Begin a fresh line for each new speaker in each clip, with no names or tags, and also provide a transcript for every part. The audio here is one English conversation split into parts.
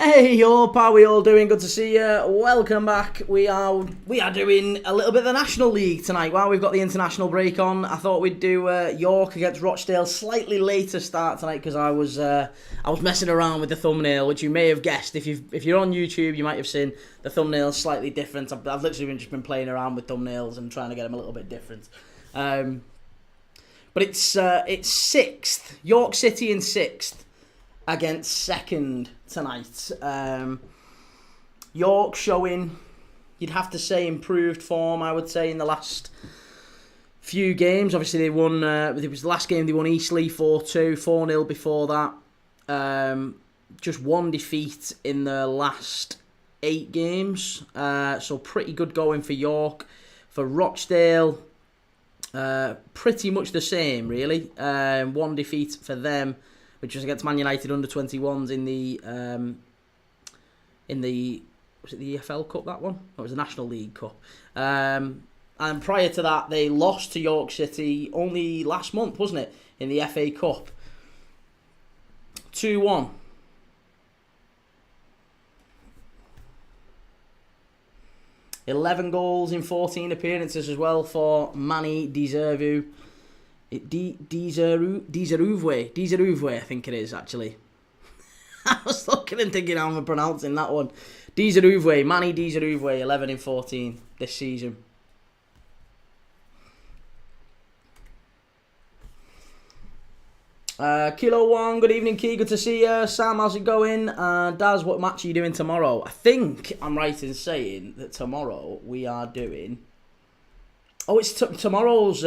Hey, hope how we all doing? Good to see you. Welcome back. We are doing a little bit of the National League tonight. While we've got the international break on, I thought we'd do York against Rochdale. Slightly later start tonight because I was messing around with the thumbnail, which you may have guessed. If you're on YouTube, you might have seen the thumbnail's slightly different. I've literally just been playing around with thumbnails and trying to get them a little bit different. But it's sixth. York City in sixth against second tonight. York showing, you'd have to say, improved form, I would say, in the last few games. Obviously, they won, it was the last game they won Eastleigh 4-2, 4-0 before that. Just one defeat in the last 8 games. So pretty good going for York. For Rochdale, pretty much the same, really. One defeat for them, which was against Man United under-21s in the was it the EFL Cup, that one? It was the National League Cup. And prior to that, they lost to York City only last month, wasn't it? In the FA Cup. 2-1. $11 in 14 appearances as well for Manny Deservu. Deseruvwe, I think it is, actually. I was looking and thinking how I'm pronouncing that one. Deseruvwe, Manny Deseruvwe, 11 in 14 this season. Kilo 1, good evening, Key, good to see you. Sam, how's it going? Daz, what match are you doing tomorrow? I think I'm right in saying that tomorrow we are doing... Oh, it's tomorrow's...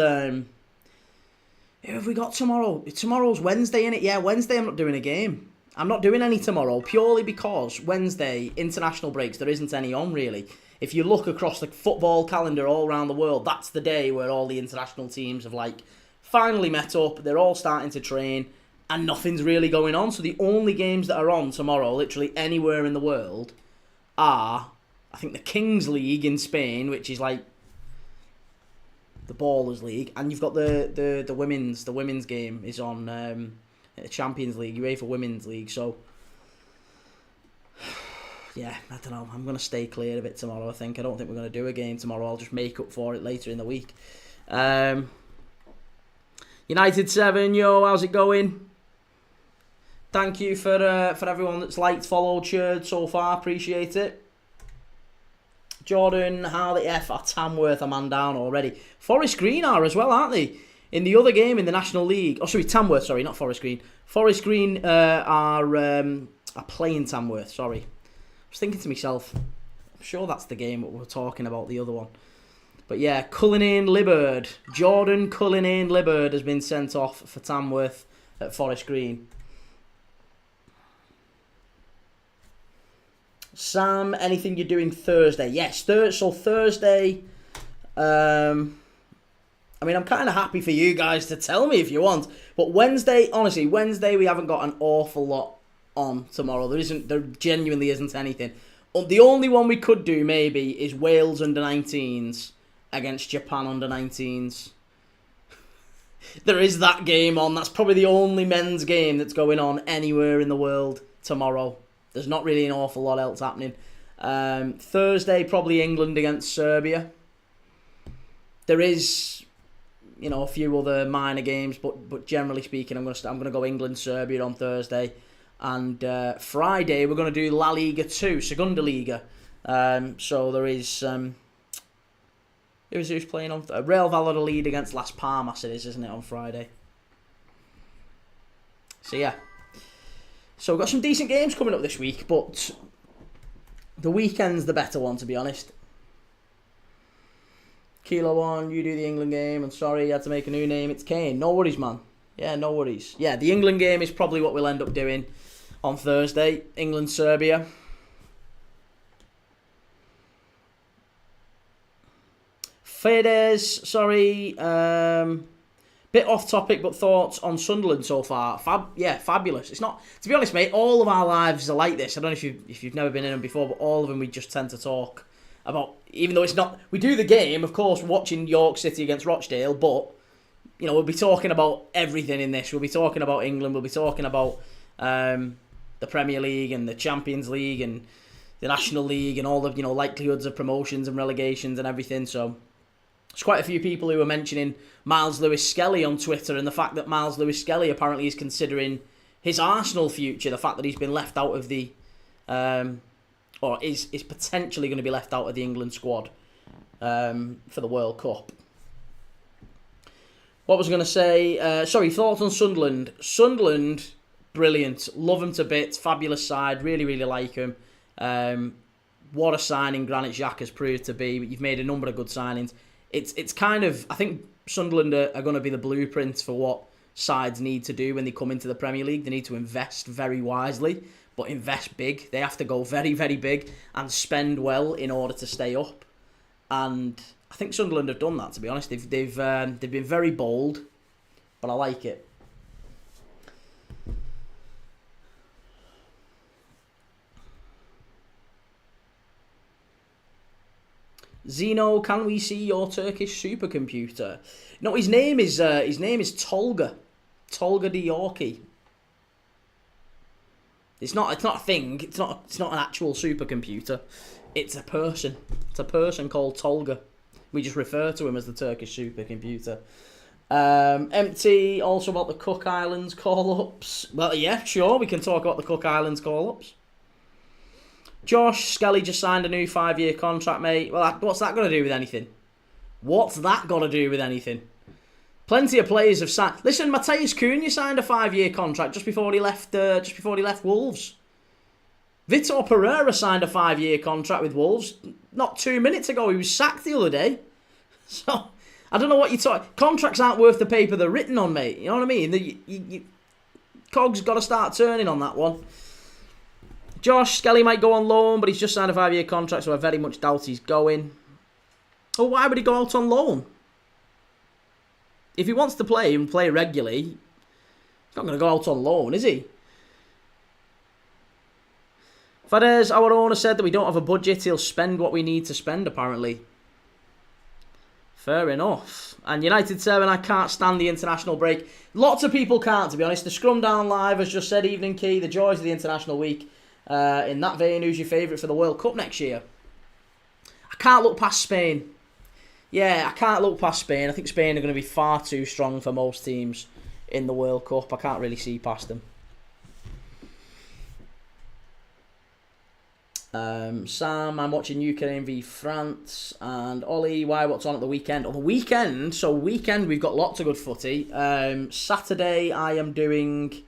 Who have we got tomorrow? Tomorrow's Wednesday, innit? Yeah, Wednesday I'm not doing a game. I'm not doing any tomorrow, purely because Wednesday, international breaks, there isn't any on, really. If you look across the football calendar all around the world, that's the day where all the international teams have, finally met up. They're all starting to train, and nothing's really going on. So the only games that are on tomorrow, literally anywhere in the world, are, I think, the Kings League in Spain, which is the Ballers League, and you've got the women's game is on the Champions League, UEFA Women's League. So yeah, I don't know. I'm gonna stay clear of it tomorrow. I don't think we're gonna do a game tomorrow. I'll just make up for it later in the week. United 7, yo, how's it going? Thank you for everyone that's liked, followed, shared so far. Appreciate it. Jordan, how the F are Tamworth a man down already? Forest Green are as well, aren't they? In the other game in the National League. Oh, sorry, Tamworth, sorry, not Forest Green. Forest Green are playing Tamworth, sorry. I was thinking to myself, I'm sure that's the game that we were talking about, the other one. But yeah, Cullinane Libbard. Jordan Cullinane Libbard has been sent off for Tamworth at Forest Green. Sam, anything you're doing Thursday? Yes, so Thursday, I'm kind of happy for you guys to tell me if you want. But Wednesday, honestly, we haven't got an awful lot on tomorrow. There genuinely isn't anything. The only one we could do, maybe, is Wales under-19s against Japan under-19s. There is that game on. That's probably the only men's game that's going on anywhere in the world tomorrow. There's not really an awful lot else happening. Thursday, probably England against Serbia. There is, a few other minor games, but generally speaking, I'm gonna go England Serbia on Thursday, and Friday we're gonna do La Liga 2, Segunda Liga. So there is who's playing on Real Valladolid against Las Palmas. It is, isn't it, on Friday? So yeah. So we've got some decent games coming up this week, but the weekend's the better one, to be honest. Kilo 1, you do the England game. I'm sorry, you had to make a new name. It's Kane. No worries, man. Yeah, no worries. Yeah, the England game is probably what we'll end up doing on Thursday. England-Serbia. Fedes, sorry. Bit off topic, but thoughts on Sunderland so far? Fabulous. It's not, to be honest, mate. All of our lives are like this. I don't know if you've never been in them before, but all of them we just tend to talk about. Even though it's not, we do the game, of course, watching York City against Rochdale, but we'll be talking about everything in this. We'll be talking about England. We'll be talking about the Premier League and the Champions League and the National League and all the likelihoods of promotions and relegations and everything. So there's quite a few people who are mentioning Miles Lewis-Skelly on Twitter, and the fact that Miles Lewis-Skelly apparently is considering his Arsenal future, the fact that he's been left out of the or is potentially going to be left out of the England squad for the World Cup. What was I going to say? Thoughts on Sunderland. Sunderland, brilliant. Love them to bits. Fabulous side. Really, really like them. What a signing Granit Xhaka has proved to be. You've made a number of good signings. It's kind of, I think Sunderland are going to be the blueprint for what sides need to do when they come into the Premier League. They need to invest very wisely, but invest big. They have to go very, very big and spend well in order to stay up. And I think Sunderland have done that, to be honest. They've been very bold, but I like it. Zeno, can we see your Turkish supercomputer? No, his name is Tolga Diorki. It's not a thing. It's not an actual supercomputer. It's a person. It's a person called Tolga. We just refer to him as the Turkish supercomputer. Empty also about the Cook Islands call-ups. Well, yeah, sure, we can talk about the Cook Islands call-ups. Josh, Skelly just signed a new 5-year contract, mate. Well, what's that got to do with anything? What's that got to do with anything? Plenty of players have signed. Listen, Mateus Cunha signed a 5-year contract just before he left Wolves. Vitor Pereira signed a 5-year contract with Wolves not 2 minutes ago. He was sacked the other day. So, I don't know what you're talking. Contracts aren't worth the paper they're written on, mate. You know what I mean? Cogs got to start turning on that one. Josh, Skelly might go on loan, but he's just signed a 5-year contract, so I very much doubt he's going. Oh, why would he go out on loan? If he wants to play and play regularly, he's not going to go out on loan, is he? Fadez, our owner said that we don't have a budget. He'll spend what we need to spend, apparently. Fair enough. And United 7, I can't stand the international break. Lots of people can't, to be honest. The Scrum Down Live has just said, evening key, the joys of the international week. In that vein, who's your favourite for the World Cup next year? I can't look past Spain. Yeah, I can't look past Spain. I think Spain are going to be far too strong for most teams in the World Cup. I can't really see past them. Sam, I'm watching Ukraine v France. And Ollie, what's on at the weekend? On the weekend, we've got lots of good footy. Saturday, I am doing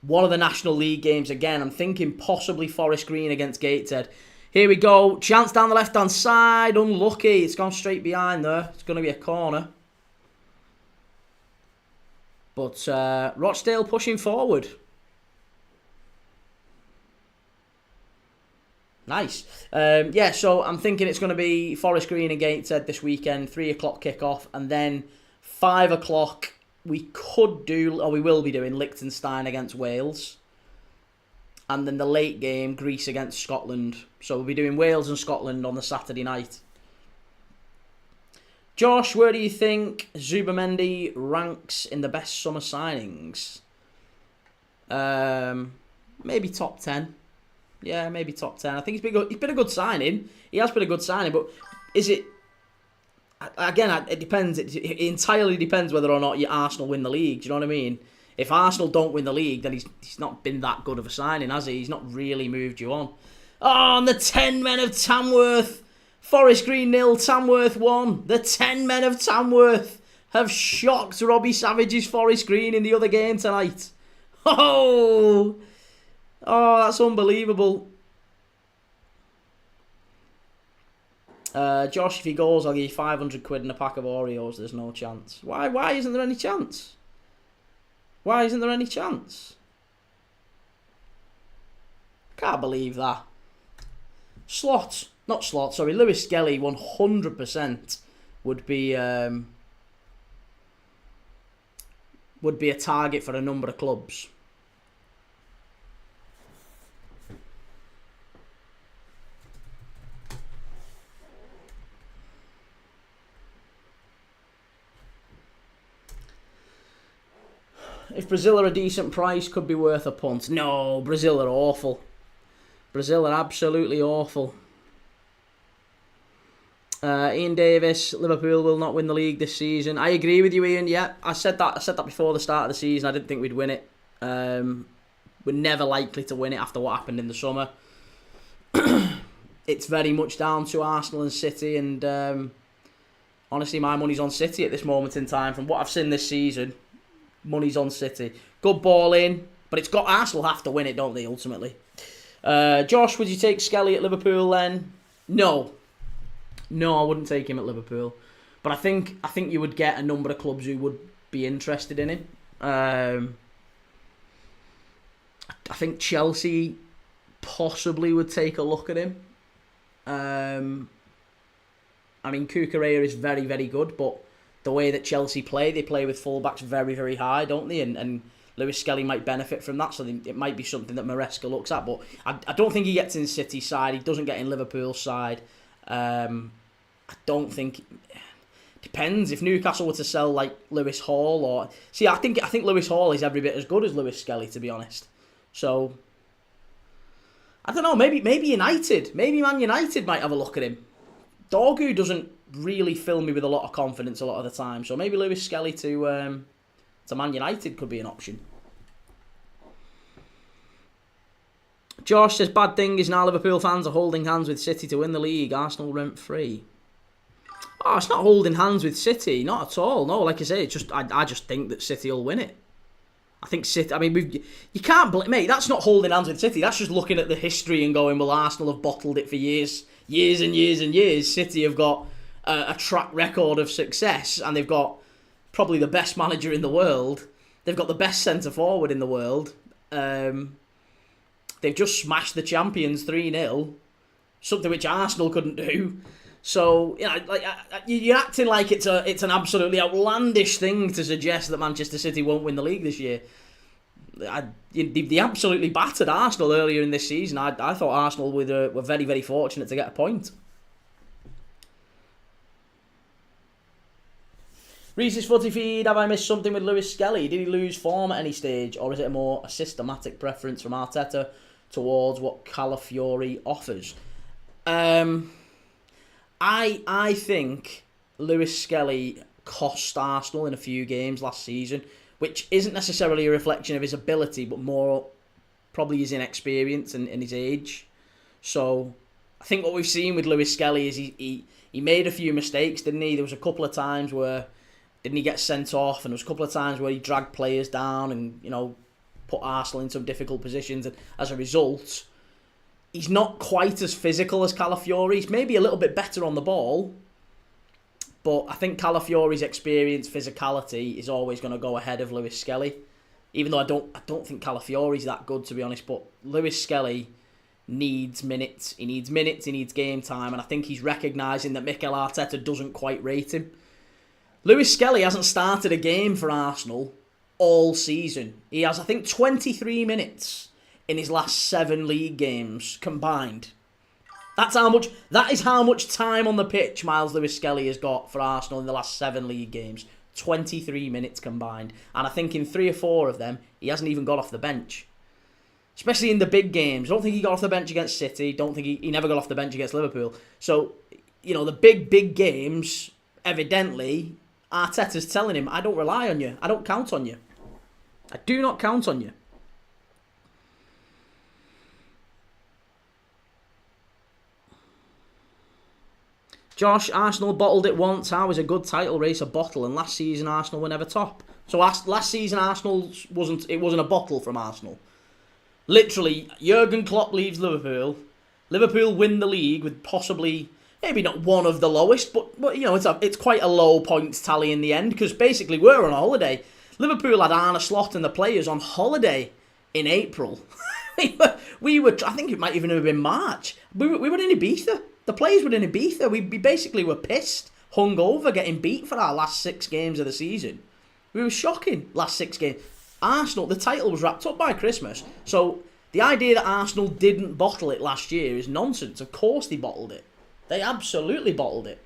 one of the National League games again. I'm thinking possibly Forest Green against Gateshead. Here we go. Chance down the left-hand side. Unlucky. It's gone straight behind there. It's going to be a corner. But Rochdale pushing forward. Nice. So I'm thinking it's going to be Forest Green and Gateshead this weekend. 3 o'clock kick-off. And then 5 o'clock we will be doing Liechtenstein against Wales. And then the late game, Greece against Scotland. So we'll be doing Wales and Scotland on the Saturday night. Josh, where do you think Zubamendi ranks in the best summer signings? Maybe top 10. Yeah, maybe top 10. I think he's been a good signing. He has been a good signing, but is it... Again, it depends. It entirely depends whether or not Arsenal win the league. Do you know what I mean? If Arsenal don't win the league, then he's not been that good of a signing, has he? He's not really moved you on. Oh, and the 10 men of Tamworth. Forest Green 0, Tamworth 1. The 10 men of Tamworth have shocked Robbie Savage's Forest Green in the other game tonight. Oh, that's unbelievable. Josh, if he goes, I'll give you 500 quid and a pack of Oreos. There's no chance. Why isn't there any chance? Why isn't there any chance? Can't believe that. Lewis Skelly 100% would be a target for a number of clubs. if Brazil are a decent price, could be worth a punt. No, Brazil are awful. Brazil are absolutely awful. Ian Davis, Liverpool will not win the league this season. I agree with you, Ian. Yeah, I said that before the start of the season. I didn't think we'd win it. We're never likely to win it after what happened in the summer. It's very much down to Arsenal and City, and honestly, my money's on City at this moment in time. From what I've seen this season, money's on City. Good ball in, but it's got Arsenal have to win it, don't they? Ultimately, Josh, would you take Skelly at Liverpool then? No, I wouldn't take him at Liverpool. But I think you would get a number of clubs who would be interested in him. I think Chelsea possibly would take a look at him. I mean, Cucurella is very, very good, but the way that Chelsea play, they play with fullbacks very, very high, don't they? And Lewis Skelly might benefit from that, so it might be something that Maresca looks at. But I don't think he gets in City's side. He doesn't get in Liverpool's side. I don't think... Depends if Newcastle were to sell like Lewis Hall or... See, I think Lewis Hall is every bit as good as Lewis Skelly, to be honest. So, I don't know, maybe United. Maybe Man United might have a look at him. Dorgu doesn't really fill me with a lot of confidence a lot of the time. So maybe Lewis Skelly to Man United could be an option. Josh says, bad thing is now Liverpool fans are holding hands with City to win the league. Arsenal rent-free. Oh, it's not holding hands with City. Not at all. No, like I say, it's just I just think that City will win it. I think City... I mean, you can't... Mate, that's not holding hands with City. That's just looking at the history and going, well, Arsenal have bottled it for years. Years and years and years. City have got a track record of success, and they've got probably the best manager in the world. They've got the best centre-forward in the world. They've just smashed the champions 3-0. Something which Arsenal couldn't do. So, you know, like you're acting like it's an absolutely outlandish thing to suggest that Manchester City won't win the league this year. They absolutely battered Arsenal earlier in this season. I thought Arsenal were very, very fortunate to get a point. Reese's Footy Feed, have I missed something with Lewis Skelly? Did he lose form at any stage, or is it a systematic preference from Arteta towards what Calafiori offers? I think Lewis Skelly cost Arsenal in a few games last season, which isn't necessarily a reflection of his ability, but more probably his inexperience and his age. So I think what we've seen with Lewis Skelly is he made a few mistakes, didn't he? There was a couple of times where didn't he get sent off, and there was a couple of times where he dragged players down and, you know, put Arsenal in some difficult positions, and as a result, he's not quite as physical as Calafiori. He's maybe a little bit better on the ball, but I think Calafiori's experience, physicality is always going to go ahead of Lewis Skelly. Even though I don't think Calafiori's that good, to be honest, but Lewis Skelly needs minutes. He needs minutes, he needs game time, and I think he's recognising that Mikel Arteta doesn't quite rate him. Lewis Skelly hasn't started a game for Arsenal all season. He has, I think, 23 minutes in his last 7 league games combined. That is how much time on the pitch Miles Lewis Skelly has got for Arsenal in the last 7 league games. 23 minutes combined. And I think in 3 or 4 of them, he hasn't even got off the bench. Especially in the big games. I don't think he got off the bench against City. Don't think he never got off the bench against Liverpool. So, you know, the big games, evidently, Arteta's telling him, I don't rely on you. I don't count on you. I do not count on you. Josh, Arsenal bottled it once. How is a good title race a bottle? And last season Arsenal were never top. So last season Arsenal wasn't a bottle from Arsenal. Literally, Jurgen Klopp leaves Liverpool. Liverpool win the league with possibly, maybe not one of the lowest, but you know, it's quite a low points tally in the end, because basically we're on a holiday. Liverpool had Arne Slot and the players on holiday in April. we were I think it might even have been March. We were in Ibiza. The players were in Ibiza. We basically were pissed, hungover, getting beat for our last 6 games of the season. We were shocking last 6 games. Arsenal, the title was wrapped up by Christmas. So the idea that Arsenal didn't bottle it last year is nonsense. Of course they bottled it. They absolutely bottled it.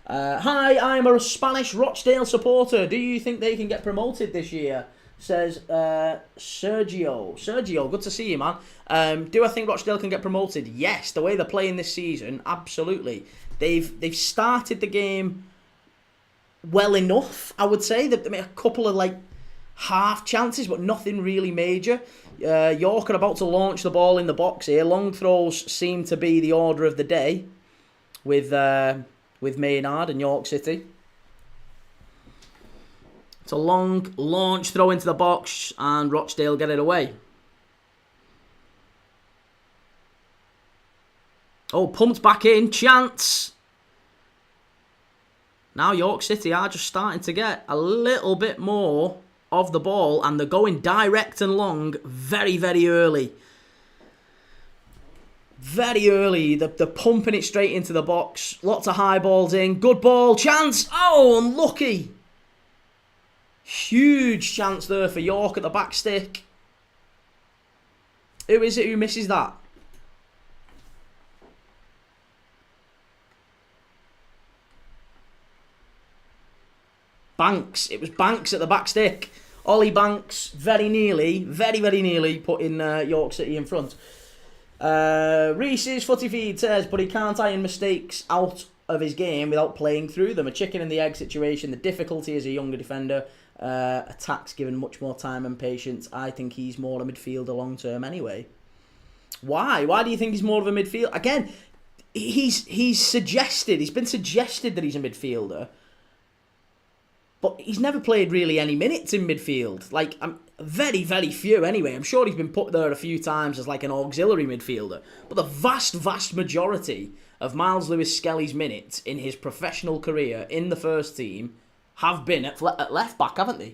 Hi, I'm a Spanish Rochdale supporter. Do you think they can get promoted this year? says Sergio. Sergio, good to see you, man. Do I think Rochdale can get promoted? Yes, the way they're playing this season, absolutely. They've started the game well enough, I would say. They've made a couple of like half chances, but nothing really major. York are about to launch the ball in the box here. Long throws seem to be the order of the day with Maynard and York City. It's a long launch throw into the box and Rochdale get it away. Oh, pumped back in. Chance. Now York City are just starting to get a little bit more of the ball and they're going direct and long very, very early. Very early. They're pumping it straight into the box. Lots of high balls in. Good ball. Chance. Oh, unlucky. Huge chance there for York at the back stick. Who is it who misses that? Banks. It was Banks at the back stick. Ollie Banks very very nearly putting York City in front. Reese's Footy Feed says, but he can't iron mistakes out of his game without playing through them. A chicken and the egg situation. The difficulty as a younger defender. Attacks given much more time and patience. I think he's more a midfielder long term anyway. Why? Why do you think he's more of a midfielder? Again, he's been suggested that he's a midfielder, but he's never played really any minutes in midfield. Like, very, very few anyway. I'm sure he's been put there a few times as like an auxiliary midfielder, but the vast majority of Miles Lewis-Skelly's minutes in his professional career in the first team have been at left back, haven't they?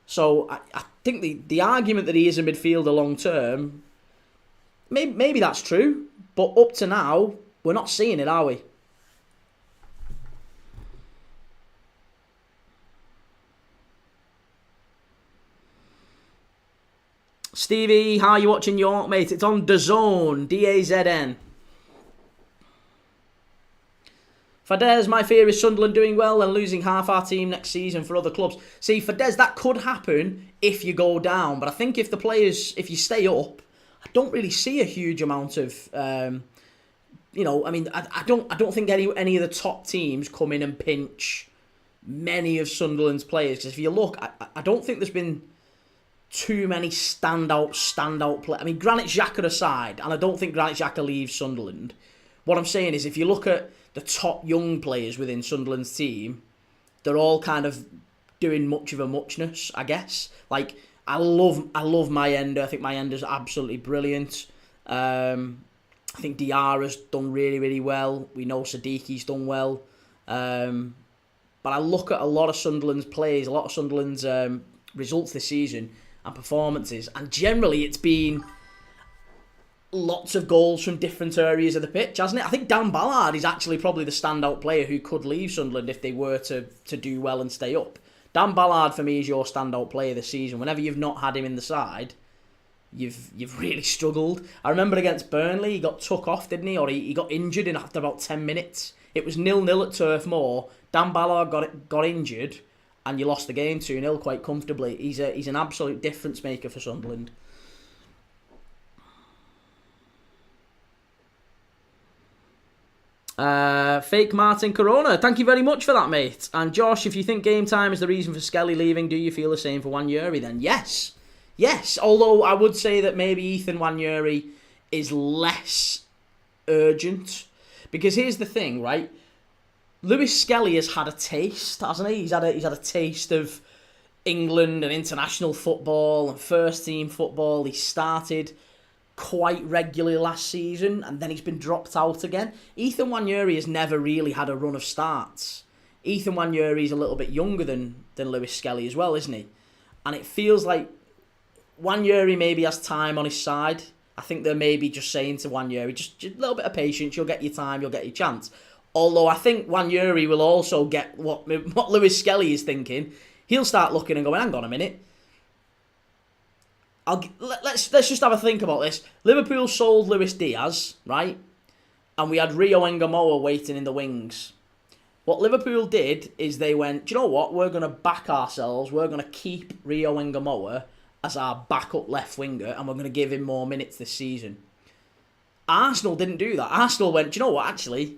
So I think the argument that he is a midfielder long term, maybe that's true, but up to now, we're not seeing it, are we? Stevie, how are you watching York, mate? It's on DAZN, DAZN. Fadez, my fear is Sunderland doing well and losing half our team next season for other clubs. See, Fadez, that could happen if you go down. But I think if you stay up, I don't really see a huge amount of, I don't think any of the top teams come in and pinch many of Sunderland's players. Because if you look, I don't think there's been too many standout players. I mean, Granit Xhaka aside, and I don't think Granit Xhaka leaves Sunderland. What I'm saying is, if you look at the top young players within Sunderland's team, they're all kind of doing much of a muchness, I guess. Like, I love Mayenda. I think Mayenda's absolutely brilliant. I think Diarra's done really, really well. We know Sadiqi's done well. But I look at a lot of Sunderland's plays, a lot of Sunderland's results this season and performances, and generally it's been lots of goals from different areas of the pitch, hasn't it? I think Dan Ballard is actually probably the standout player who could leave Sunderland if they were to do well and stay up. Dan Ballard, for me, is your standout player this season. Whenever you've not had him in the side, you've really struggled. I remember against Burnley, he got took off, didn't he? Or he got injured after about 10 minutes. It was 0-0 at Turf Moor. Dan Ballard got injured, and you lost the game 2-0 quite comfortably. He's an absolute difference maker for Sunderland. Fake Martin Corona, thank you very much for that, mate. And Josh, if you think game time is the reason for Skelly leaving, do you feel the same for Wanyeri then? Yes, although I would say that maybe Ethan Wanyeri is less urgent, because here's the thing, right? Lewis Skelly has had a taste, hasn't he? He's had a taste of England and international football and first team football. He started quite regularly last season, and then he's been dropped out again. Ethan Wanyeri has never really had a run of starts. Ethan Wanyeri is a little bit younger than Lewis Skelly as well, isn't he? And it feels like Wanyeri maybe has time on his side. I think they're maybe just saying to Wanyeri, just a little bit of patience, you'll get your time, you'll get your chance. Although I think Wanyeri will also get what Lewis Skelly is thinking. He'll start looking and going, hang on a minute, let's just have a think about this. Liverpool sold Luis Diaz, right? And we had Rio Engamoa waiting in the wings. What Liverpool did is they went, do you know what? We're going to back ourselves. We're going to keep Rio Ngamoa as our backup left winger, and we're going to give him more minutes this season. Arsenal didn't do that. Arsenal went, do you know what? Actually,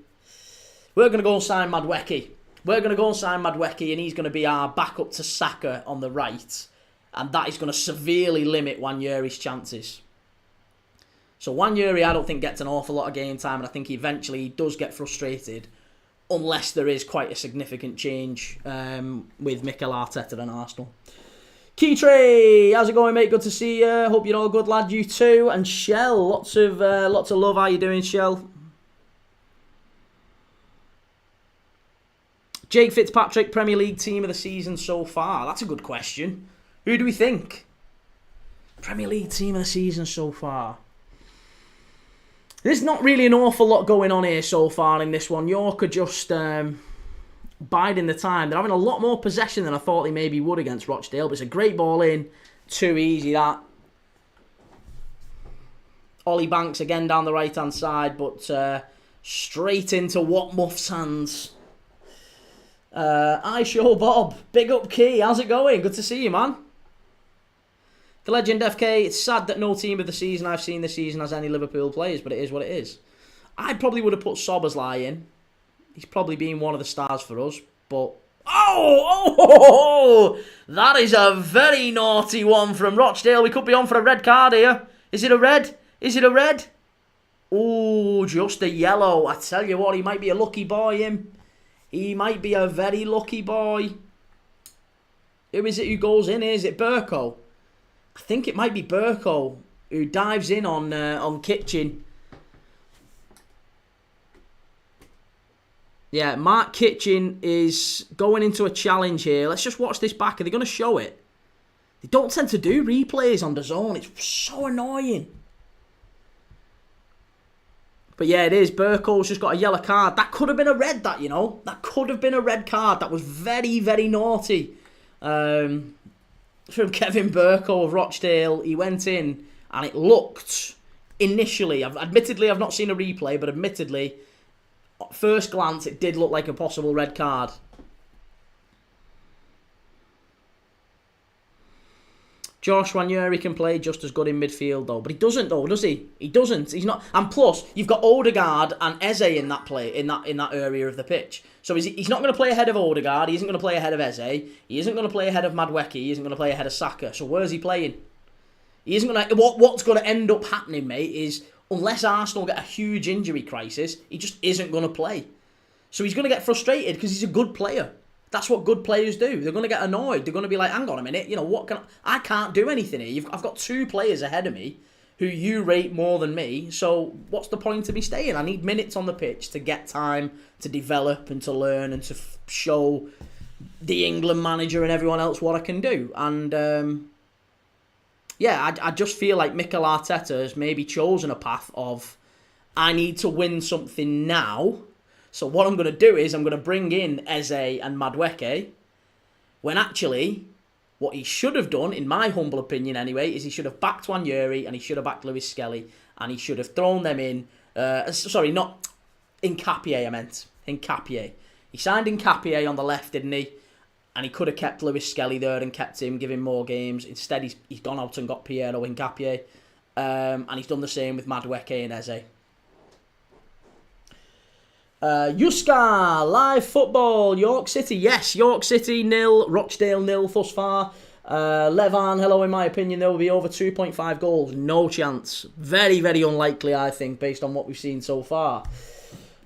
we're going to go and sign Madueke. We're going to go and sign Madueke, and he's going to be our backup to Saka on the right. And that is going to severely limit Nwaneri's chances. So Nwaneri, I don't think, gets an awful lot of game time, and I think eventually does get frustrated, unless there is quite a significant change with Mikel Arteta and Arsenal. Keytray, how's it going, mate? Good to see you. Hope you're all good, lad. You too. And Shell, lots of love. How you doing, Shell? Jake Fitzpatrick, Premier League team of the season so far. That's a good question. Who do we think? Premier League team of the season so far. There's not really an awful lot going on here so far in this one. York are just biding the time. They're having a lot more possession than I thought they maybe would against Rochdale. But it's a great ball in. Too easy, that. Ollie Banks again down the right-hand side, but straight into Watmuff's hands. I show Bob. Big up, Key. How's it going? Good to see you, man. The Legend FK, it's sad that no team of the season I've seen this season has any Liverpool players, but it is what it is. I probably would have put Soberslai in. He's probably been one of the stars for us, but... Oh! That is a very naughty one from Rochdale. We could be on for a red card here. Is it a red? Is it a red? Oh, just a yellow. I tell you what, he might be a lucky boy, him. He might be a very lucky boy. Who is it who goes in? Is it Burko? I think it might be Burko who dives in on Kitchen. Yeah, Mark Kitchen is going into a challenge here. Let's just watch this back. Are they going to show it? They don't tend to do replays on DAZN. It's so annoying. But yeah, it is. Burko's just got a yellow card. That could have been a red, that, you know. That could have been a red card. That was very, very naughty. From Kevin Burko of Rochdale. He went in and it looked, initially, admittedly I've not seen a replay, but admittedly, at first glance, it did look like a possible red card. Josh Nwaneri can play just as good in midfield, though. But he doesn't, though, does he? He doesn't. He's not. And plus, you've got Odegaard and Eze in that area of the pitch. So he's not going to play ahead of Odegaard. He isn't going to play ahead of Eze. He isn't going to play ahead of Madueke. He isn't going to play ahead of Saka. So where's he playing? He isn't going to. What's going to end up happening, mate, is unless Arsenal get a huge injury crisis, he just isn't going to play. So he's going to get frustrated because he's a good player. That's what good players do. They're going to get annoyed. They're going to be like, hang on a minute, you know, what can I can't do anything here. I've got two players ahead of me who you rate more than me, so what's the point of me staying? I need minutes on the pitch to get time to develop and to learn and to show the England manager and everyone else what I can do. And yeah, I just feel like Mikel Arteta has maybe chosen a path of, I need to win something now. So what I'm going to do is I'm going to bring in Eze and Madueke, when actually what he should have done, in my humble opinion anyway, is he should have backed Nwaneri and he should have backed Lewis Skelly and he should have thrown them in. Sorry, not Nkapie, I meant. Nkapie. He signed Nkapie on the left, didn't he? And he could have kept Lewis Skelly there and kept him, give him more games. Instead, he's gone out and got Piero Nkapie. And he's done the same with Madueke and Eze. Yuska, live football, York City, yes, York City 0, Rochdale 0 thus far. Levan, hello, in my opinion, there will be over 2.5 goals, no chance. Very, very unlikely, I think, based on what we've seen so far.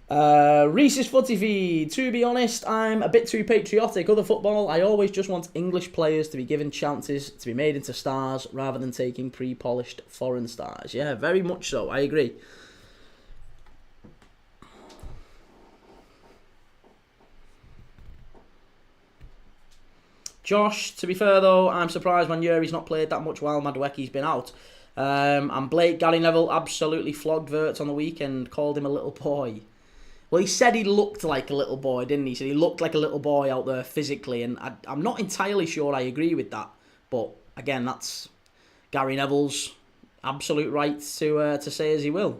Reese's Footy Feed, to be honest, I'm a bit too patriotic. Other football, I always just want English players to be given chances to be made into stars rather than taking pre-polished foreign stars. Yeah, very much so, I agree. Josh, to be fair though, I'm surprised Nwaneri's not played that much while Madueke's been out. And Blake, Gary Neville absolutely flogged Wirtz on the weekend, called him a little boy. Well, he said he looked like a little boy, didn't he? He said he looked like a little boy out there physically, and I'm not entirely sure I agree with that. But again, that's Gary Neville's absolute right to say as he will.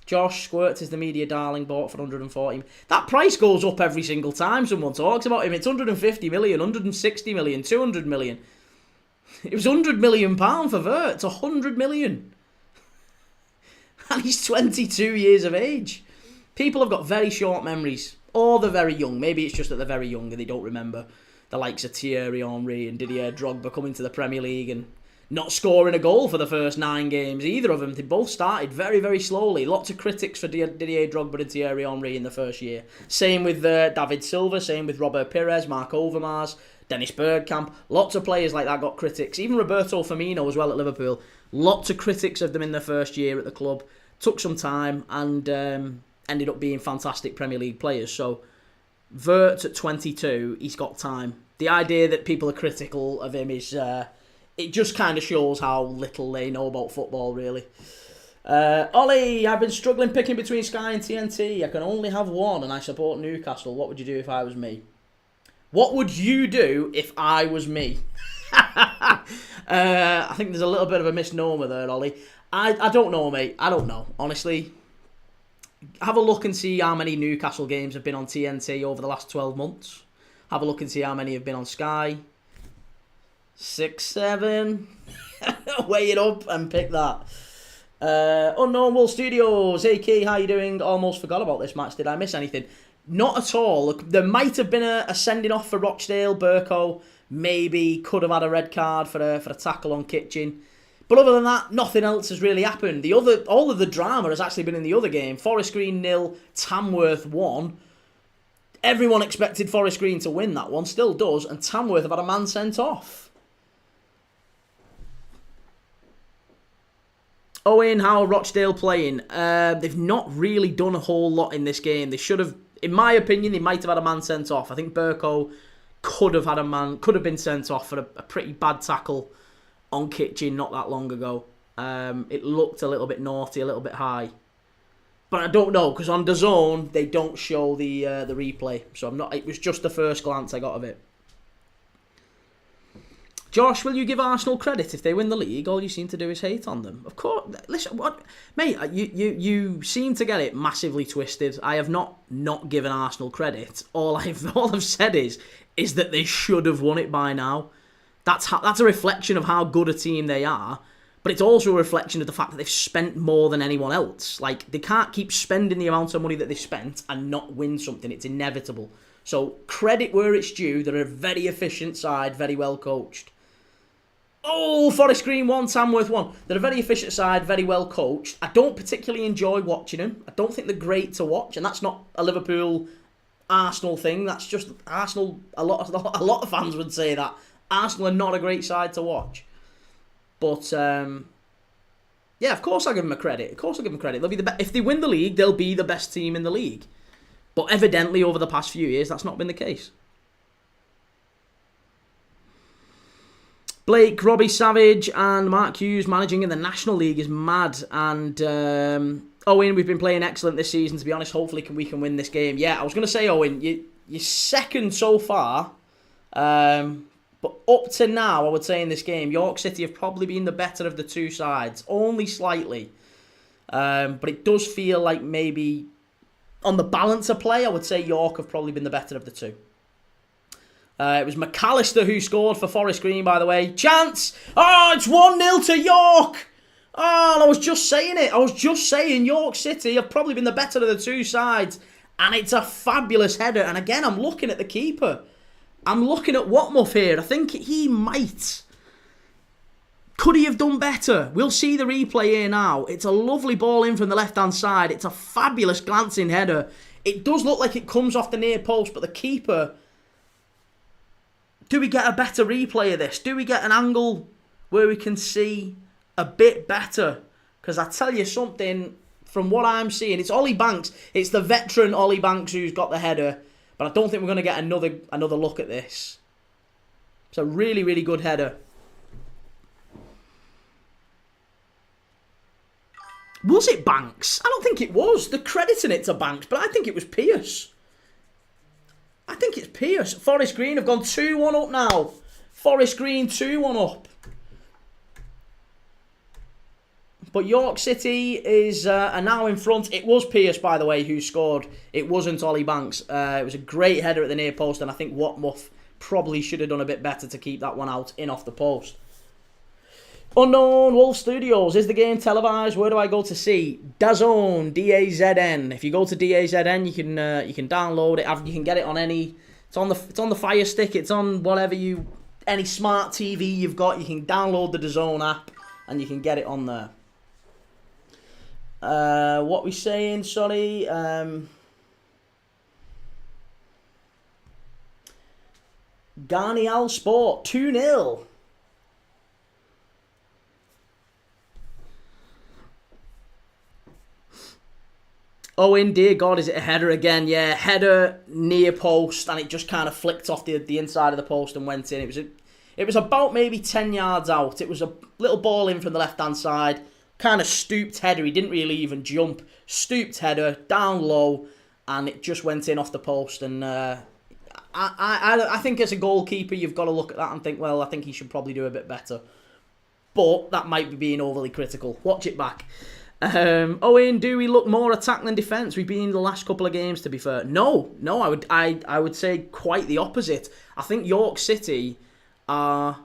Josh Squirts is the media darling, bought for 140. That price goes up every single time someone talks about him. It's 150 million, 160 million, 200 million. It was £100 million for Vert. It's 100 million. And he's 22 years of age. People have got very short memories. Or they're very young. Maybe it's just that they're very young and they don't remember the likes of Thierry Henry and Didier Drogba coming to the Premier League and not scoring a goal for the first 9 games. Either of them. They both started very, very slowly. Lots of critics for Didier Drogba and Thierry Henry in the first year. Same with David Silva. Same with Robert Pires, Marc Overmars, Dennis Bergkamp. Lots of players like that got critics. Even Roberto Firmino as well at Liverpool. Lots of critics of them in their first year at the club. Took some time and ended up being fantastic Premier League players. So Vert at 22, he's got time. The idea that people are critical of him is... it just kind of shows how little they know about football, really. Ollie, I've been struggling picking between Sky and TNT. I can only have one, and I support Newcastle. What would you do if I was me? What would you do if I was me? I think there's a little bit of a misnomer there, Ollie. I don't know, mate. I don't know. Honestly, have a look and see how many Newcastle games have been on TNT over the last 12 months. Have a look and see how many have been on Sky. 6, 7. Weigh it up and pick that. Unknown World Studios. Hey Key, how you doing? Almost forgot about this match. Did I miss anything? Not at all. Look, there might have been a sending off for Rochdale. Burko maybe could have had a red card for a tackle on Kitchen. But other than that, nothing else has really happened. All of the drama has actually been in the other game. Forest Green 0, Tamworth 1. Everyone expected Forest Green to win that one, still does, and Tamworth have had a man sent off. Owen, how are Rochdale playing? They've not really done a whole lot in this game. They should have, in my opinion, they might have had a man sent off. I think Burko could have been sent off for a pretty bad tackle on Kitchen not that long ago. It looked a little bit naughty, a little bit high. But I don't know, because on DAZN, they don't show the replay. So it was just the first glance I got of it. Josh, will you give Arsenal credit if they win the league? All you seem to do is hate on them. Of course. Listen, mate, you seem to get it massively twisted. I have not given Arsenal credit. All I've said is that they should have won it by now. That's a reflection of how good a team they are. But it's also a reflection of the fact that they've spent more than anyone else. Like, they can't keep spending the amount of money that they've spent and not win something. It's inevitable. So, credit where it's due. They're a very efficient side, very well coached. Oh, Forest Green 1, Tamworth 1. They're a very efficient side, very well coached. I don't particularly enjoy watching them. I don't think they're great to watch. And that's not a Liverpool Arsenal thing. That's just Arsenal. A lot of fans would say that. Arsenal are not a great side to watch. But, yeah, of course I'll give them a credit. Of course I'll give them credit. They'll be if they win the league, they'll be the best team in the league. But evidently, over the past few years, that's not been the case. Blake, Robbie Savage and Mark Hughes managing in the National League is mad. And Owen, we've been playing excellent this season, to be honest. Hopefully we can win this game. Yeah, I was going to say, Owen, you're second so far. But up to now, I would say in this game, York City have probably been the better of the two sides. Only slightly. But it does feel like maybe on the balance of play, I would say York have probably been the better of the two. It was McAllister who scored for Forest Green, by the way. Chance! Oh, it's 1-0 to York! Oh, I was just saying it. I was just saying York City have probably been the better of the two sides. And it's a fabulous header. And again, I'm looking at the keeper. I'm looking at Watmuff here. I think he might. Could he have done better? We'll see the replay here now. It's a lovely ball in from the left-hand side. It's a fabulous glancing header. It does look like it comes off the near post, but the keeper... Do we get a better replay of this? Do we get an angle where we can see a bit better? Because I tell you something, from what I'm seeing, it's Ollie Banks. It's the veteran Ollie Banks who's got the header. But I don't think we're going to get another look at this. It's a really, really good header. Was it Banks? I don't think it was. They're crediting it to Banks, but I think it was Pearce. I think it's Pearce. Forest Green have gone 2-1 up now. Forest Green 2-1 up. But York City are now in front. It was Pearce, by the way, who scored. It wasn't Ollie Banks. It was a great header at the near post, and I think Watmuff probably should have done a bit better to keep that one out in off the post. Unknown Wolf Studios. Is the game televised? Where do I go to see? DAZN, DAZN. If you go to DAZN, you can download it. You can get it on any. It's on the Fire Stick. It's on whatever any smart TV you've got. You can download the DAZN app and you can get it on there. What we saying? Sorry. Garnial Sport 2-0. Owen, dear God, is it a header again? Yeah, header near post, and it just kind of flicked off the inside of the post and went in. It was about maybe 10 yards out. It was a little ball in from the left-hand side, kind of stooped header. He didn't really even jump. Stooped header, down low, and it just went in off the post. And I think as a goalkeeper, you've got to look at that and think, well, I think he should probably do a bit better. But that might be being overly critical. Watch it back. Owen, do we look more attack than defence? We've been in the last couple of games, to be fair. No, I would say quite the opposite. I think York City are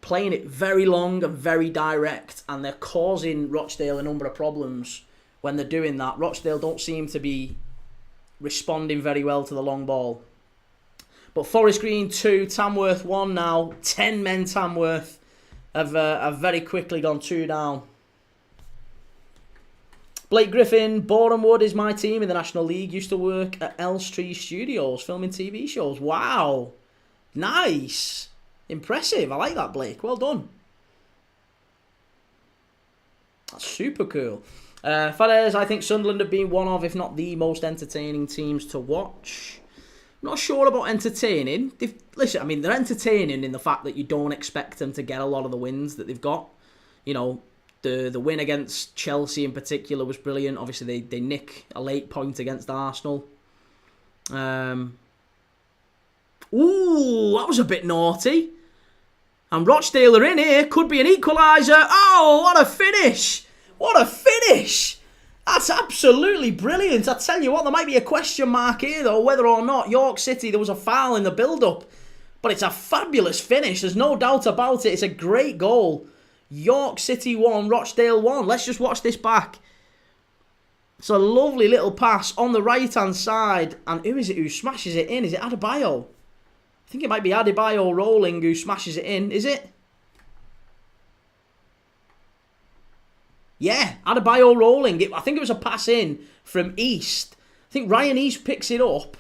playing it very long and very direct, and they're causing Rochdale a number of problems when they're doing that. Rochdale don't seem to be responding very well to the long ball. But Forest Green 2, Tamworth 1 now. 10 men Tamworth have very quickly gone 2 down. Blake Griffin, Boreham Wood is my team in the National League. Used to work at Elstree Studios, filming TV shows. Wow. Nice. Impressive. I like that, Blake. Well done. That's super cool. Fadez, I think Sunderland have been one of, if not the most entertaining teams to watch. I'm not sure about entertaining. Listen, I mean, they're entertaining in the fact that you don't expect them to get a lot of the wins that they've got. You know, the win against Chelsea in particular was brilliant. Obviously, they nick a late point against Arsenal. Ooh, that was a bit naughty. And Rochdale are in here. Could be an equaliser. Oh, what a finish. What a finish. That's absolutely brilliant. I tell you what, there might be a question mark here, though, whether or not York City, there was a foul in the build-up. But it's a fabulous finish. There's no doubt about it. It's a great goal. York City 1, Rochdale 1. Let's just watch this back. It's a lovely little pass on the right-hand side. And who is it who smashes it in? Is it Adebayo? I think it might be Adebayo rolling who smashes it in. Is it? Yeah, Adebayo rolling. I think it was a pass in from East. I think Ryan East picks it up.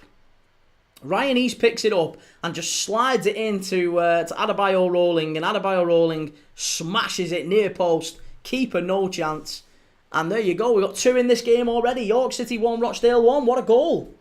Ryan East picks it up and just slides it into to Adebayo rolling. And Adebayo rolling smashes it near post. Keeper no chance. And there you go. We've got 2 in this game already. York City 1, Rochdale 1. What a goal.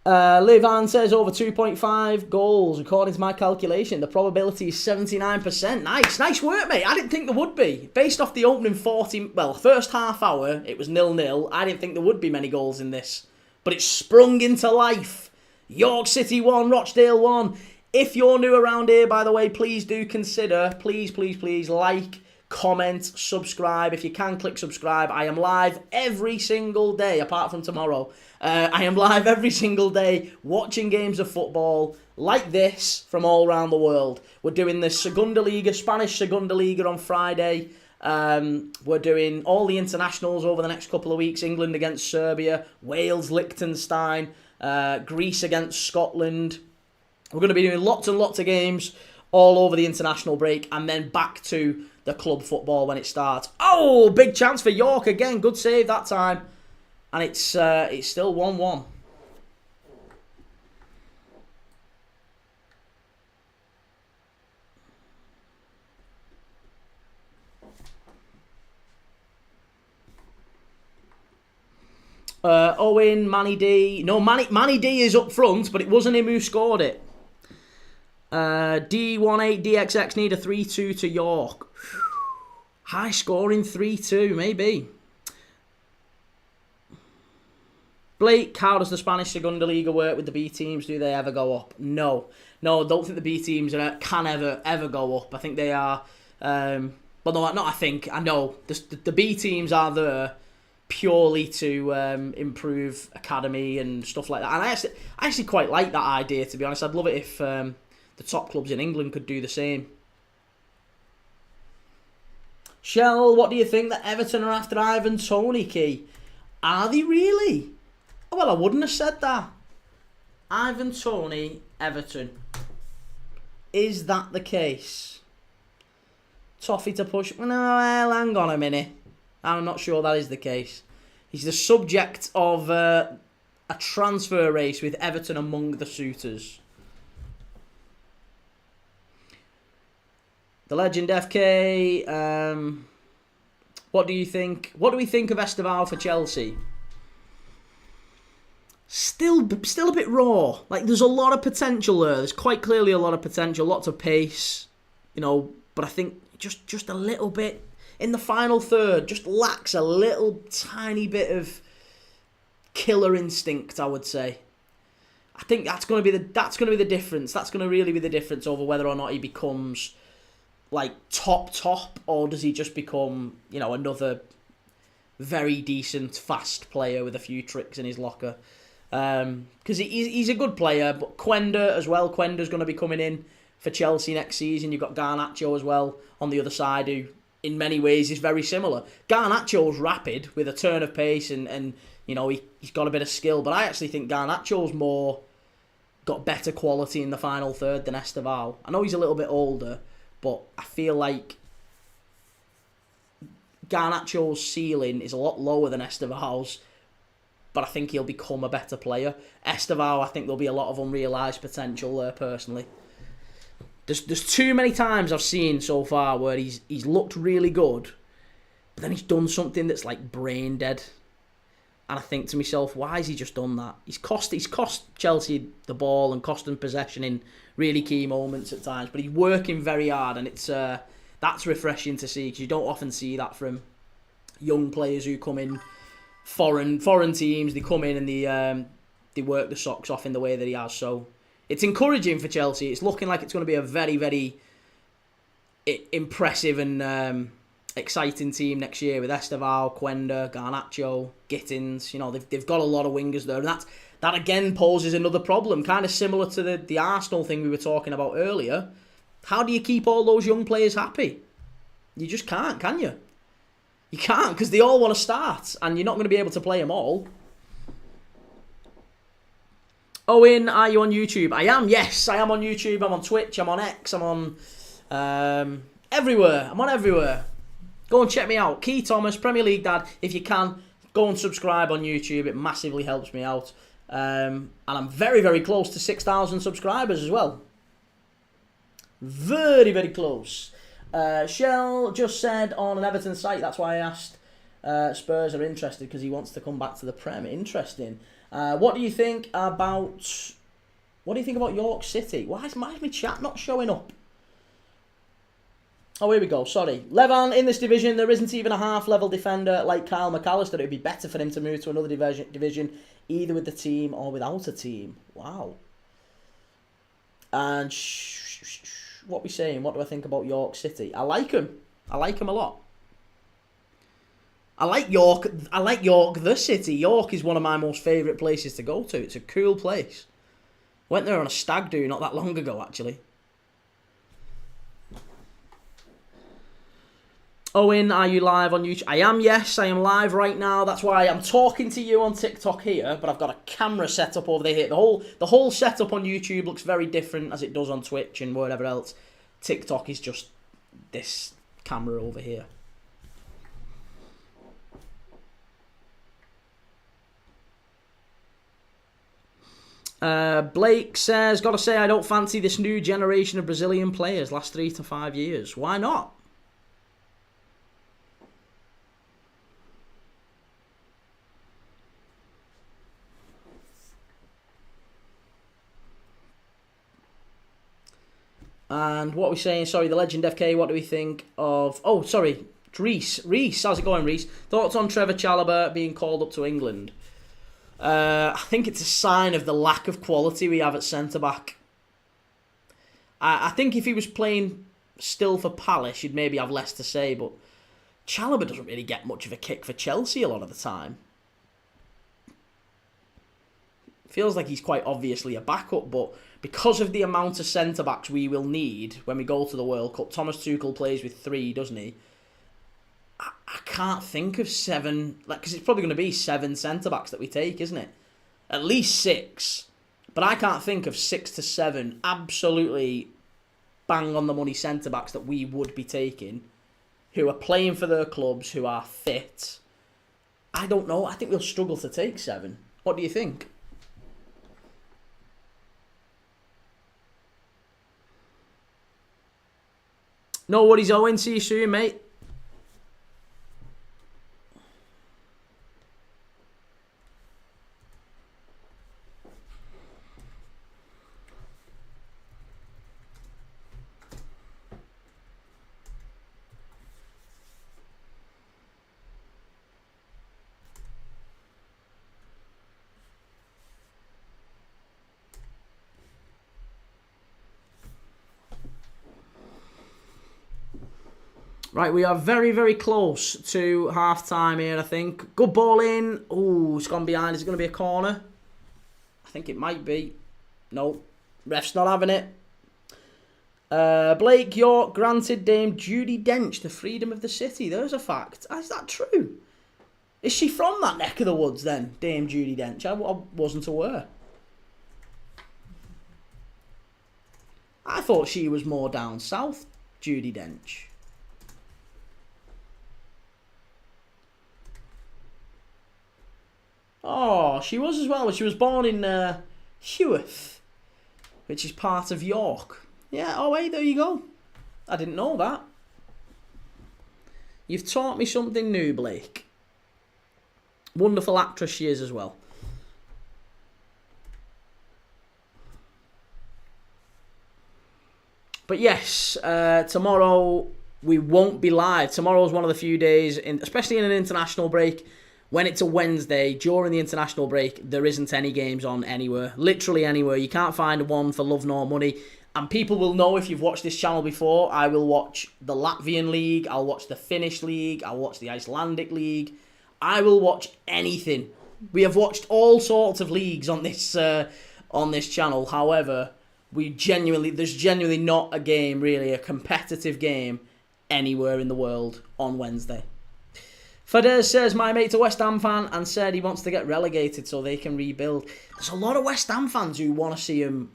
Levan says over 2.5 goals. According to my calculation, the probability is 79%. Nice work, mate. I didn't think there would be. Based off the opening first half hour, it was 0-0. I didn't think there would be many goals in this. But it sprung into life. York City 1, Rochdale 1. If you're new around here, by the way, please do consider, please, like, comment, subscribe. If you can, click subscribe. I am live every single day, apart from tomorrow. I am live every single day watching games of football like this from all around the world. We're doing the Segunda Liga, Spanish Segunda Liga on Friday. We're doing all the internationals over the next couple of weeks. England against Serbia, Wales, Liechtenstein, Greece against Scotland. We're going to be doing lots and lots of games all over the international break and then back to the club football when it starts. Oh, big chance for York again. Good save that time. And it's still 1-1. Owen, Manny D. No, Manny D is up front, but it wasn't him who scored it. D18DXX need a 3-2 to York. High scoring 3-2, maybe. Blake, how does the Spanish Segunda Liga work with the B teams? Do they ever go up? No, I don't think the B teams can ever go up. I think they are But no, not I think. I know. The B teams are there purely to improve academy and stuff like that. And I actually quite like that idea, to be honest. I'd love it if the top clubs in England could do the same. Shell, what do you think that Everton are after Ivan Toney, Key? Are they really? Well, I wouldn't have said that. Ivan Toney, Everton. Is that the case? Toffee to push. No, well, hang on a minute. I'm not sure that is the case. He's the subject of a transfer race with Everton among the suitors. The legend FK. What do you think? What do we think of Esteval for Chelsea? Still a bit raw. Like, there's a lot of potential there. There's quite clearly a lot of potential, lots of pace, but I think just a little bit in the final third, just lacks a little tiny bit of killer instinct, I would say. I think that's going to be the difference. That's going to really be the difference over whether or not he becomes like top, or does he just become, another very decent, fast player with a few tricks in his locker. Because he's a good player, but Quenda as well. Quenda's going to be coming in for Chelsea next season. You've got Garnacho as well on the other side, who in many ways is very similar. Garnacho's rapid with a turn of pace and he's got a bit of skill, but I actually think Garnacho's got better quality in the final third than Esteval. I know he's a little bit older, but I feel like Garnacho's ceiling is a lot lower than Esteval's, but I think he'll become a better player. Esteval, I think there'll be a lot of unrealised potential there, personally. There's too many times I've seen so far where he's looked really good, but then he's done something that's like brain dead. And I think to myself, why has he just done that? He's cost Chelsea the ball and cost them possession in really key moments at times, but he's working very hard, and that's refreshing to see, because you don't often see that from young players who come in foreign teams. They come in and they work the socks off in the way that he has. So it's encouraging for Chelsea. It's looking like it's going to be a very, very impressive and exciting team next year with Esteval, Quenda, Garnacho, Gittins. They've got a lot of wingers there, and that again poses another problem, kind of similar to the Arsenal thing we were talking about earlier. How do you keep all those young players happy? You just can't, can you? You can't, because they all want to start, and you're not going to be able to play them all. Owen, are you on YouTube? I am, yes, I am on YouTube. I'm on Twitch, I'm on X, I'm on everywhere. I'm on everywhere. Go and check me out. Key Thomas, Premier League Dad. If you can, go and subscribe on YouTube. It massively helps me out. And I'm very, very close to 6,000 subscribers as well. Very, very close. Shell just said on an Everton site, that's why I asked, Spurs are interested because he wants to come back to the Prem. Interesting. What do you think about York City? Why is my chat not showing up? Oh, here we go. Sorry. Levan, in this division, there isn't even a half-level defender like Kyle McAllister. It would be better for him to move to another division, either with the team or without a team. Wow. And what we saying? What do I think about York City? I like him. I like him a lot. I like York the city. York is one of my most favourite places to go to. It's a cool place. Went there on a stag do not that long ago, actually. Owen, are you live on YouTube? I am, yes. I am live right now. That's why I'm talking to you on TikTok here, but I've got a camera set up over there. The whole setup on YouTube looks very different as it does on Twitch and wherever else. TikTok is just this camera over here. Blake says, gotta say, I don't fancy this new generation of Brazilian players last 3 to 5 years. Why not? And what are we saying? Sorry, the Legend FK, what do we think of... Oh, sorry, Reese, how's it going, Reese? Thoughts on Trevor Chalobah being called up to England? I think it's a sign of the lack of quality we have at centre-back. I think if he was playing still for Palace, you'd maybe have less to say, but Chalobah doesn't really get much of a kick for Chelsea a lot of the time. Feels like he's quite obviously a backup, but because of the amount of centre-backs we will need when we go to the World Cup, Thomas Tuchel plays with 3, doesn't he? I can't think of 7, because it's probably going to be 7 centre-backs that we take, isn't it? At least 6. But I can't think of 6 to 7 absolutely bang-on-the-money centre-backs that we would be taking, who are playing for their clubs, who are fit. I don't know. I think we'll struggle to take 7. What do you think? No worries, Owen. See you soon, mate. Right, we are very, very close to half-time here, I think. Good ball in. Oh, it's gone behind. Is it going to be a corner? I think it might be. No, ref's not having it. Blake York granted Dame Judi Dench the freedom of the city. There's a fact. Is that true? Is she from that neck of the woods then, Dame Judi Dench? I wasn't aware. I thought she was more down south, Judi Dench. Oh, she was as well. She was born in Heworth, which is part of York. Yeah, oh, hey, there you go. I didn't know that. You've taught me something new, Blake. Wonderful actress she is as well. But yes, tomorrow we won't be live. Tomorrow's one of the few days, especially in an international break, when it's a Wednesday, during the international break, there isn't any games on anywhere. Literally anywhere. You can't find one for love nor money. And people will know if you've watched this channel before, I will watch the Latvian League, I'll watch the Finnish League, I'll watch the Icelandic League. I will watch anything. We have watched all sorts of leagues on this channel. However, there's genuinely not a game, really, a competitive game, anywhere in the world on Wednesday. Fadez says, my mate's a West Ham fan and said he wants to get relegated so they can rebuild. There's a lot of West Ham fans who want to see him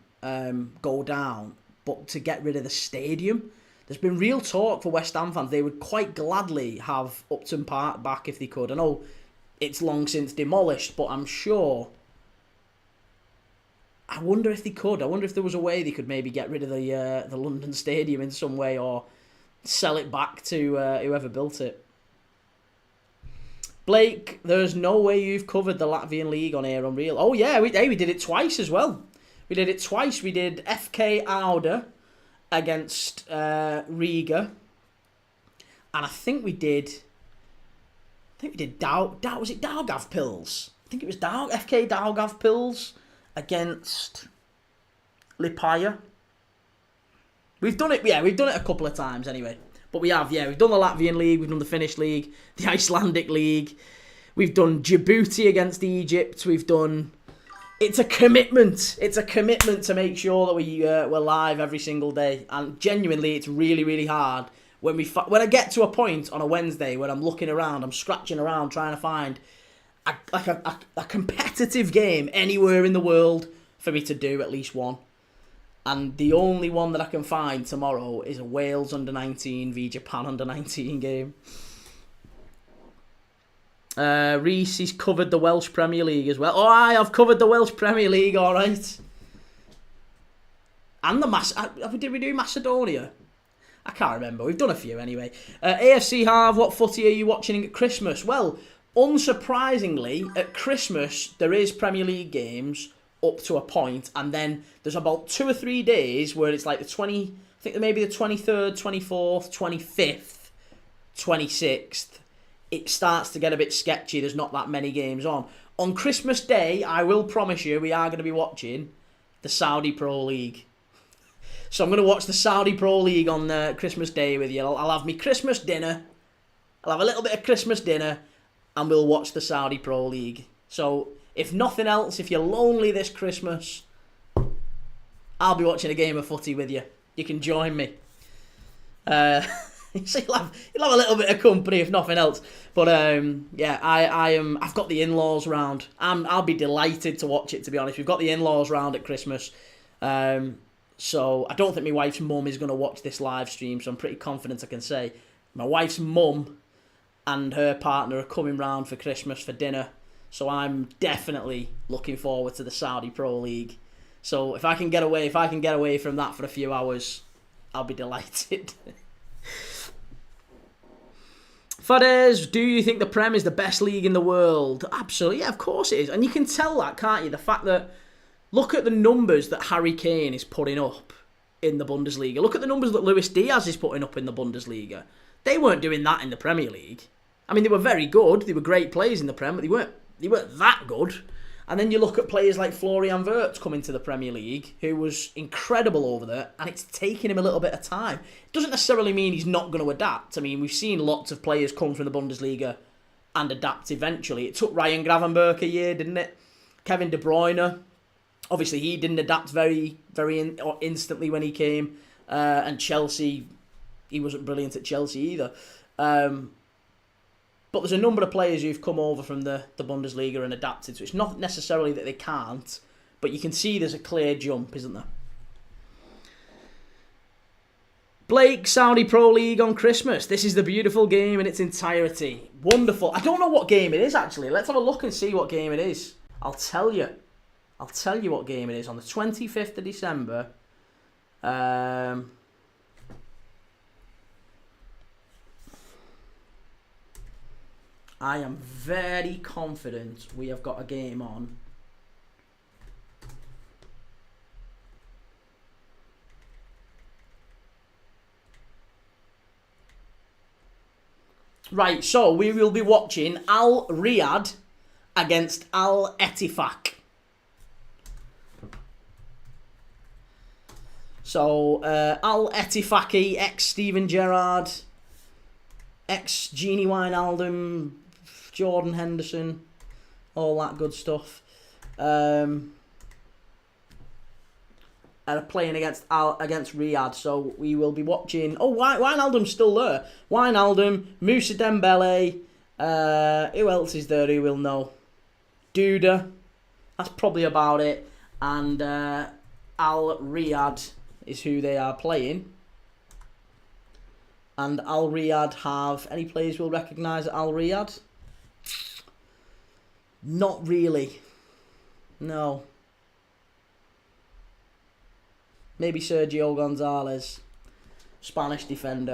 go down, but to get rid of the stadium. There's been real talk for West Ham fans. They would quite gladly have Upton Park back if they could. I know it's long since demolished, but I'm sure... I wonder if they could. I wonder if there was a way they could maybe get rid of the London Stadium in some way, or sell it back to whoever built it. Blake, there's no way you've covered the Latvian League on here, Unreal. Oh yeah, we did it twice as well. We did it twice. We did FK Auda against Riga, and I think we did was it Daugavpils? I think it was FK Daugavpils against Liepāja. We've done it a couple of times anyway. But we've done the Latvian League, we've done the Finnish League, the Icelandic League, we've done Djibouti against Egypt, it's a commitment. It's a commitment to make sure that we're live every single day. And genuinely, it's really, really hard when I get to a point on a Wednesday where I'm looking around, I'm scratching around trying to find a competitive game anywhere in the world for me to do at least one. And the only one that I can find tomorrow is a Wales under-19 v Japan under-19 game. Reese, he's covered the Welsh Premier League as well. Oh, I've covered the Welsh Premier League, all right. And did we do Macedonia? I can't remember. We've done a few anyway. AFC Harv, what footy are you watching at Christmas? Well, unsurprisingly, at Christmas, there is Premier League games up to a point, and then there's about 2 or 3 days where it's like I think maybe the 23rd, 24th, 25th, 26th, it starts to get a bit sketchy. There's not that many games on. On Christmas Day, I will promise you, we are going to be watching the Saudi Pro League. So I'm going to watch the Saudi Pro League on Christmas Day with you. I'll have me Christmas dinner. I'll have a little bit of Christmas dinner, and we'll watch the Saudi Pro League. So, if nothing else, if you're lonely this Christmas, I'll be watching a game of footy with you. You can join me. So you'll have a little bit of company, if nothing else. But yeah, I've got the in-laws round. I'll be delighted to watch it. To be honest, we've got the in-laws round at Christmas. So I don't think my wife's mum is going to watch this live stream. So I'm pretty confident I can say my wife's mum and her partner are coming round for Christmas for dinner. So I'm definitely looking forward to the Saudi Pro League. So if I can get away from that for a few hours, I'll be delighted. Fadez, do you think the Prem is the best league in the world? Absolutely, yeah, of course it is. And you can tell that, can't you? The fact that, look at the numbers that Harry Kane is putting up in the Bundesliga. Look at the numbers that Luis Diaz is putting up in the Bundesliga. They weren't doing that in the Premier League. I mean, they were very good. They were great players in the Prem, but they weren't that good. And then you look at players like Florian Wirtz coming to the Premier League, who was incredible over there, and it's taken him a little bit of time. It doesn't necessarily mean he's not going to adapt. I mean, we've seen lots of players come from the Bundesliga and adapt eventually. It took Ryan Gravenberch a year, didn't it? Kevin De Bruyne, obviously he didn't adapt very instantly when he came. And Chelsea, he wasn't brilliant at Chelsea either. But there's a number of players who've come over from the Bundesliga and adapted, so it's not necessarily that they can't, but you can see there's a clear jump, isn't there? Blake, Saudi Pro League on Christmas. This is the beautiful game in its entirety. Wonderful. I don't know what game it is, actually. Let's have a look and see what game it is. I'll tell you what game it is. On the 25th of December, I am very confident we have got a game on. Right, so we will be watching Al Riyadh against Al Ettifaq. So, Al Ettifaqi, ex-Steven Gerrard, ex-Genie Wijnaldum, Jordan Henderson, all that good stuff. Are playing against Riyadh, so we will be watching. Oh, Wijnaldum's still there. Wijnaldum, Moussa Dembele. Who else is there? Who will know? Duda. That's probably about it. And Al Riyadh is who they are playing. And Al Riyadh have any players we'll recognise at Al Riyadh? Not really. No. Maybe Sergio Gonzalez, Spanish defender.